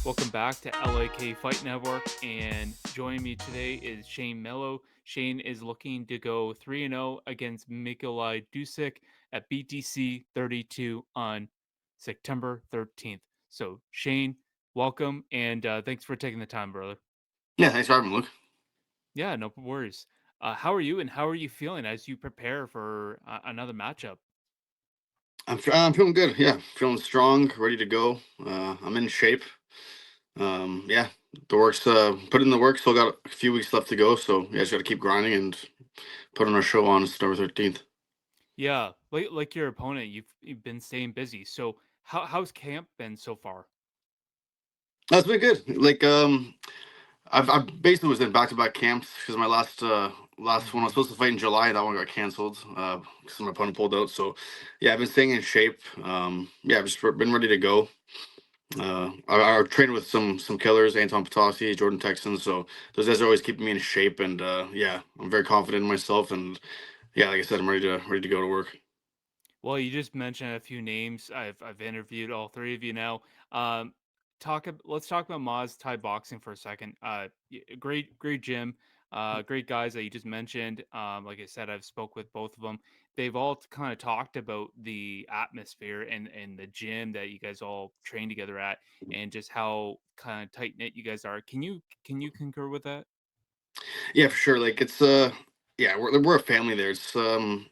Welcome back to LAK Fight Network, and joining me today is Shane Melo. Shane is looking to go 3-0 against Mikolai Dusek at BTC 32 on September 13th. So, Shane, welcome, and thanks for taking the time, brother. Yeah, thanks for having me, Luke. Yeah, no worries. How are you, and how are you feeling as you prepare for another matchup? I'm feeling good. Yeah, feeling strong, ready to go. I'm in shape. Yeah, the work's put in the work. Still got a few weeks left to go, so yeah, just got to keep grinding and put on our show on September 13th. Yeah, like your opponent, you've been staying busy. So, how's camp been so far? That's been good. I've basically was in back-to-back camps because my last one I was Hmm. supposed to fight in July. That one got canceled because my opponent pulled out. So yeah, I've been staying in shape. Yeah, I've just been ready to go. I trained with some killers, Anton Patasi, Jordan Texans. So those guys are always keeping me in shape, and yeah, I'm very confident in myself. And yeah, like I said, I'm ready to go to work. Well, you just mentioned a few names. I've interviewed all three of you now. Um, let's talk about Maz Thai boxing for a second. Great gym, great guys that you just mentioned. Like I said, I've spoke with both of them. They've all kind of talked about the atmosphere and the gym that you guys all train together at, and just how kind of tight knit you guys are. Can you concur with that? Yeah, for sure. Like it's yeah, we're a family there. It's Hmm.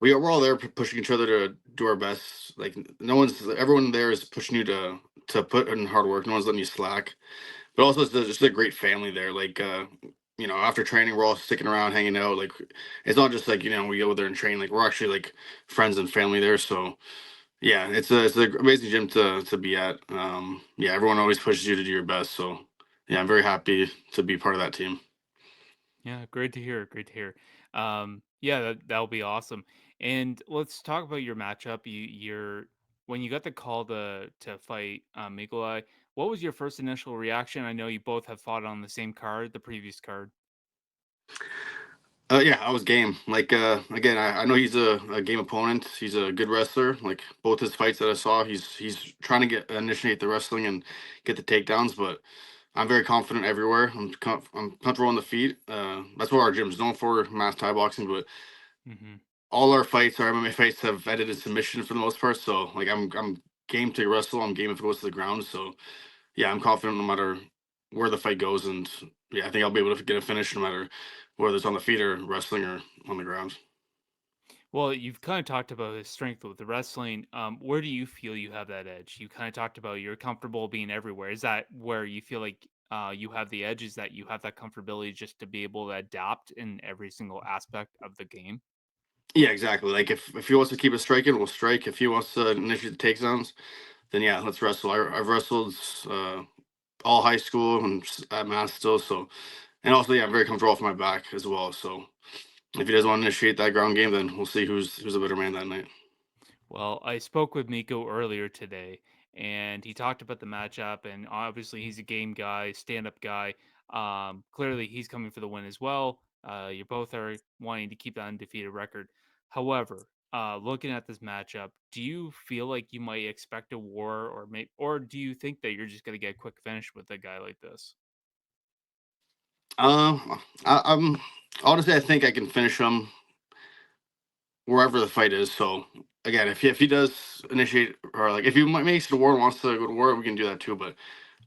we're all there pushing each other to do our best. Like no one's everyone there is pushing you to put in hard work. No one's letting you slack. But also it's just a great family there. After training, we're all sticking around, hanging out. Like it's not just like we go there and train. Like we're actually like friends and family there. So yeah, it's an amazing gym to be at. Yeah, everyone always pushes you to do your best. So yeah, I'm very happy to be part of that team. Yeah, great to hear. Great to hear. Yeah, that'll be awesome. And let's talk about your matchup. You're when you got the call to fight Mikolai. What was your first initial reaction? I know you both have fought on the same card, the previous card. Yeah, I was game. Like again, I know he's a game opponent. He's a good wrestler. Like both his fights that I saw, he's trying to get initiate the wrestling and get the takedowns. But I'm very confident everywhere. I'm comfortable on the feet. That's what our gym's known for, mass Thai boxing. But Hmm. all our fights, our MMA fights, have ended in submission for the most part. So like I'm game to wrestle. I'm game if it goes to the ground. So yeah, I'm confident no matter where the fight goes, and yeah, I think I'll be able to get a finish no matter whether it's on the feet or wrestling or on the ground. Well, you've kind of talked about his strength with the wrestling. Where do you feel you have that edge? You kind of talked about you're comfortable being everywhere. Is that where you feel like you have the edge? Is that you have that comfortability just to be able to adapt in every single aspect of the game? Yeah, exactly. Like if he wants to keep us striking, we'll strike. If he wants to initiate the takedowns, then yeah, let's wrestle. I've wrestled uh, all high school and at mass still. So and also yeah, I'm very comfortable off my back as well. So if he doesn't want to initiate that ground game, then we'll see who's a better man that night. Well, I spoke with Miko earlier today, and he talked about the matchup. And obviously, he's a game guy, stand-up guy. Clearly, he's coming for the win as well. You both are wanting to keep that undefeated record. However, looking at this matchup, do you feel like you might expect a war, or do you think that you're just going to get a quick finish with a guy like this? I'm honestly, I think I can finish him wherever the fight is. So again, if he does initiate or like if he makes it to war and wants to go to war, we can do that too. But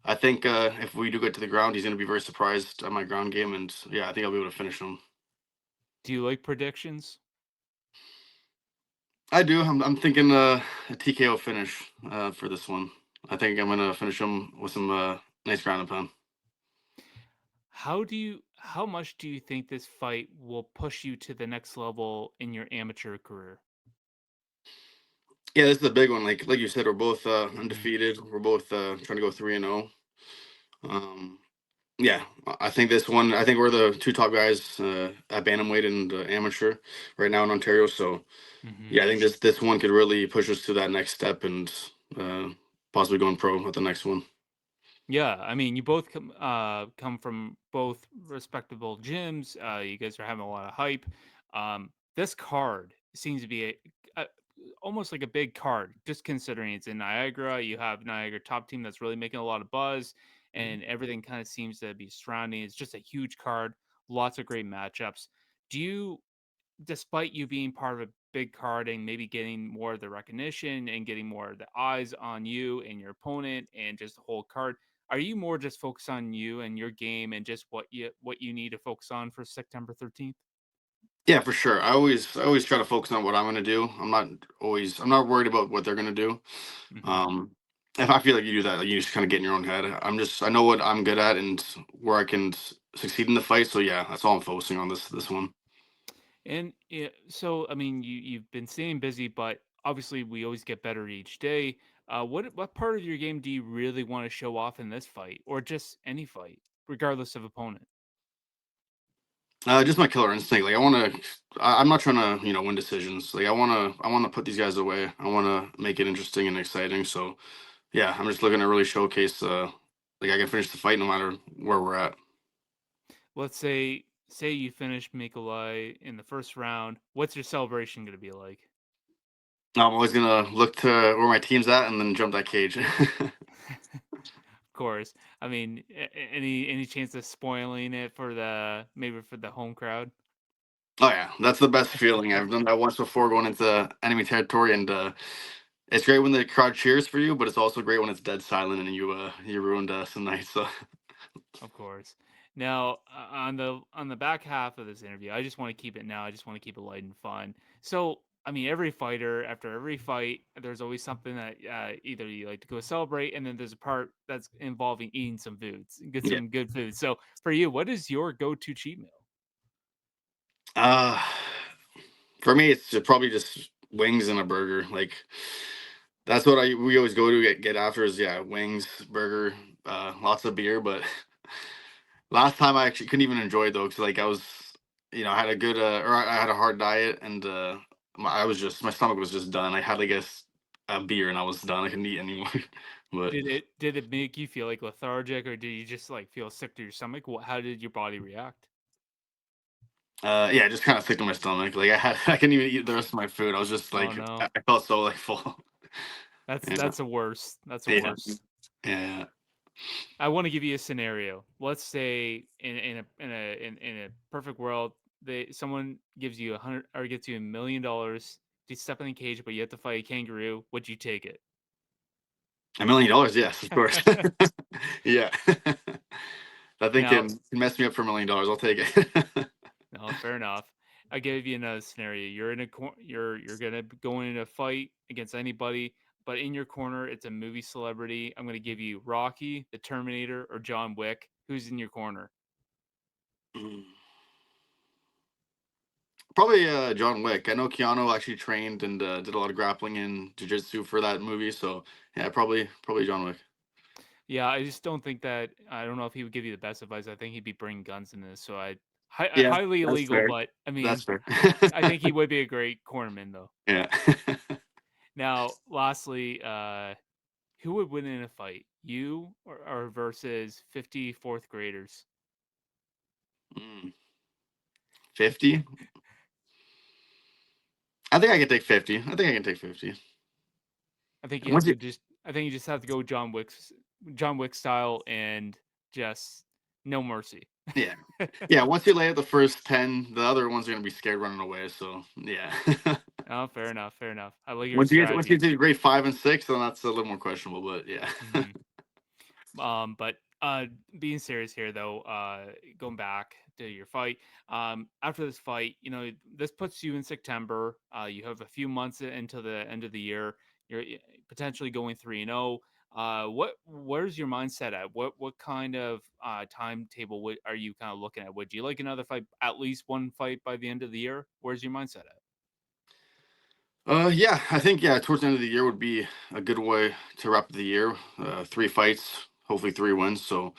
I think if we do get to the ground, he's going to be very surprised at my ground game, and yeah, I think I'll be able to finish him. Do you like predictions? I do. I'm thinking a TKO finish for this one. I think I'm gonna finish him with some nice ground and pound. How much do you think this fight will push you to the next level in your amateur career? Yeah, this is a big one. Like you said, we're both Mhm. undefeated. We're both trying to go 3-0. Um, yeah, I think this one. I think we're the two top guys at bantamweight and amateur right now in Ontario. So Mhm. yeah, I think this one could really push us to that next step and uh, possibly going pro at the next one. Yeah, I mean, you both come from both respectable gyms. You guys are having a lot of hype. This card seems to be almost like a big card. Just considering it's in Niagara, you have Niagara top team that's really making a lot of buzz, and everything kind of seems to be surrounding. It's just a huge card, lots of great matchups. Do you, despite you being part of a big card and maybe getting more of the recognition and getting more of the eyes on you and your opponent and just the whole card, are you more just focused on you and your game and just what you need to focus on for September 13th? Yeah, for sure. I always try to focus on what I'm gonna do. I'm not worried about what they're gonna do. Hmm. Um, if I feel like you do that, like, you just kind of get in your own head. I know what I'm good at and where I can succeed in the fight. So yeah, that's all I'm focusing on this one. And so, I mean, you've been staying busy, but obviously, we always get better each day. What part of your game do you really want to show off in this fight, or just any fight, regardless of opponent? Just my killer instinct. Like I want to. I'm not trying to win decisions. Like I want to put these guys away. I want to make it interesting and exciting. So yeah, I'm just looking to really showcase. Like I can finish the fight no matter where we're at. Let's say you finish Mikolai in the first round. What's your celebration going to be like? I'm always gonna look to where my team's at and then jump that cage. Of course. I mean, any chance of spoiling it for the maybe for the home crowd? Oh yeah, that's the best feeling. I've done that once before going into enemy territory, and it's great when the crowd cheers for you, but it's also great when it's dead silent and you ruined some nights. So Of course. Now, on the back half of this interview, I just want to keep it now. I just want to keep it light and fun. So, I mean, every fighter after every fight, there's always something that either you like to go celebrate, and then there's a part that's involving eating some foods, get yeah, some good food. So, for you, what is your go-to cheat meal? uh, for me, it's probably just wings and a burger. Like that's what I we always go to get after is yeah wings, burger, lots of beer. But last time I actually couldn't even enjoy it though because like I was I had a good or I had a hard diet and I was just my stomach was just done. I had like a beer and I was done. I couldn't eat anymore. But Did it make you feel like lethargic, or did you just like feel sick to your stomach? How did your body react? yeah, just kind of sick to my stomach. Like I couldn't even eat the rest of my food. I was just Oh like, no, I felt so like full. Yeah, that's a worst. That's a yeah, worst. yeah. I want to give you a scenario. Let's say in a perfect world, someone gives you 100 or gets you $1 million to step in the cage, but you have to fight a kangaroo. Would you take it? $1 million, yes, of course. Yeah, that thing Now, can mess me up for $1 million. I'll take it. no, fair enough. I gave you another scenario. You're gonna go in a fight against anybody, but in your corner it's a movie celebrity. I'm gonna give you Rocky, the Terminator, or John Wick. Who's in your corner? Mm. Probably John Wick. I know Keanu actually trained and did a lot of grappling and jiu-jitsu for that movie. So yeah, probably John Wick. Yeah, I just don't think that. I don't know if he would give you the best advice. I think he'd be bringing guns in this, so Yeah, highly that's illegal. fair. But I That's mean, fair. I think he would be a great cornerman, though. Yeah. Now, lastly, who would win in a fight, you or versus 50 fourth graders? 50. I think I can take 50. I think I can take 50. I think And once you, I think you just have to go John Wick style, and just no mercy. yeah, yeah. Once you lay out the first 10, the other ones are gonna be scared running away. So yeah. Oh, fair enough. Fair enough. I like your Once you strategy. do grade 5 and 6, then that's a little more questionable. But yeah. Hmm. But being serious here though, going back to your fight, after this fight, this puts you in September. You have a few months into the end of the year. You're potentially going 3-0. Where's your mindset at? What kind of timetable are you kind of looking at? Would you like another fight, at least one fight by the end of the year? Where's your mindset at? Yeah, I think yeah, towards the end of the year would be a good way to wrap the year. 3 fights, hopefully 3 wins. So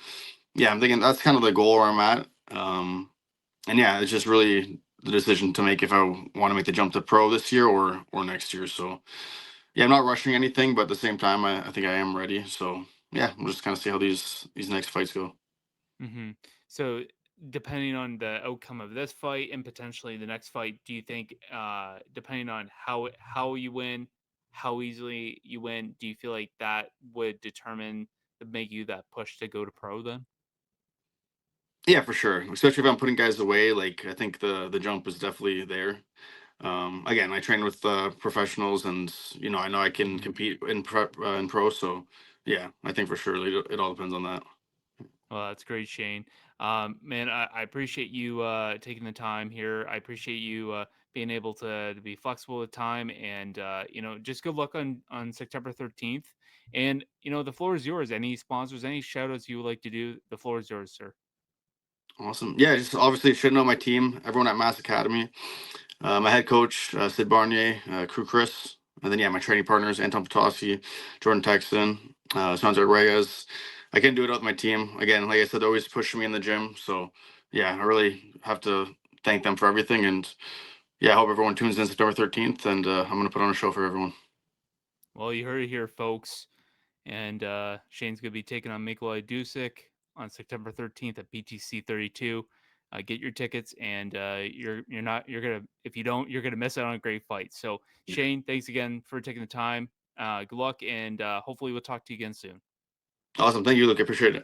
yeah, I'm thinking that's kind of the goal where I'm at. And yeah, it's just really the decision to make if I want to make the jump to pro this year or next year. So yeah, I'm not rushing anything, but at the same time, I think I am ready. So yeah, we'll just kind of see how these next fights go. Hmm. So depending on the outcome of this fight and potentially the next fight, do you think, depending on how you win, how easily you win, do you feel like that would determine make you that push to go to pro then? Yeah, for sure. Especially if I'm putting guys away, like I think the jump is definitely there. Again, I train with professionals, and I know I can Mhm. compete in pro. So yeah, I think for sure it all depends on that. Well, that's great, Shane. Man, I appreciate you taking the time here. I appreciate you being able to be flexible with time, and just good luck on September 13th. And the floor is yours. Any sponsors, any shout outs you would like to do? The floor is yours, sir. Awesome. Yeah, just obviously should know my team, everyone at Mass Academy, my head coach Sid Barnier, crew Chris, and then yeah, my training partners Anton Potosi, Jordan Texan, Sanjay Reyes. I can do it with my team. Again, like I said, always pushing me in the gym. So yeah, I really have to thank them for everything. And yeah, I hope everyone tunes in September 13th, and I'm gonna put on a show for everyone. Well, you heard it here, folks. And Shane's going to be taking on Mikolai Dusek on September 13th at BTC 32. Get your tickets, and you're gonna if you don't, you're gonna miss out on a great fight. So Yeah. Shane, thanks again for taking the time. Good luck, and hopefully we'll talk to you again soon. Awesome. Thank you, Luke. I appreciate it.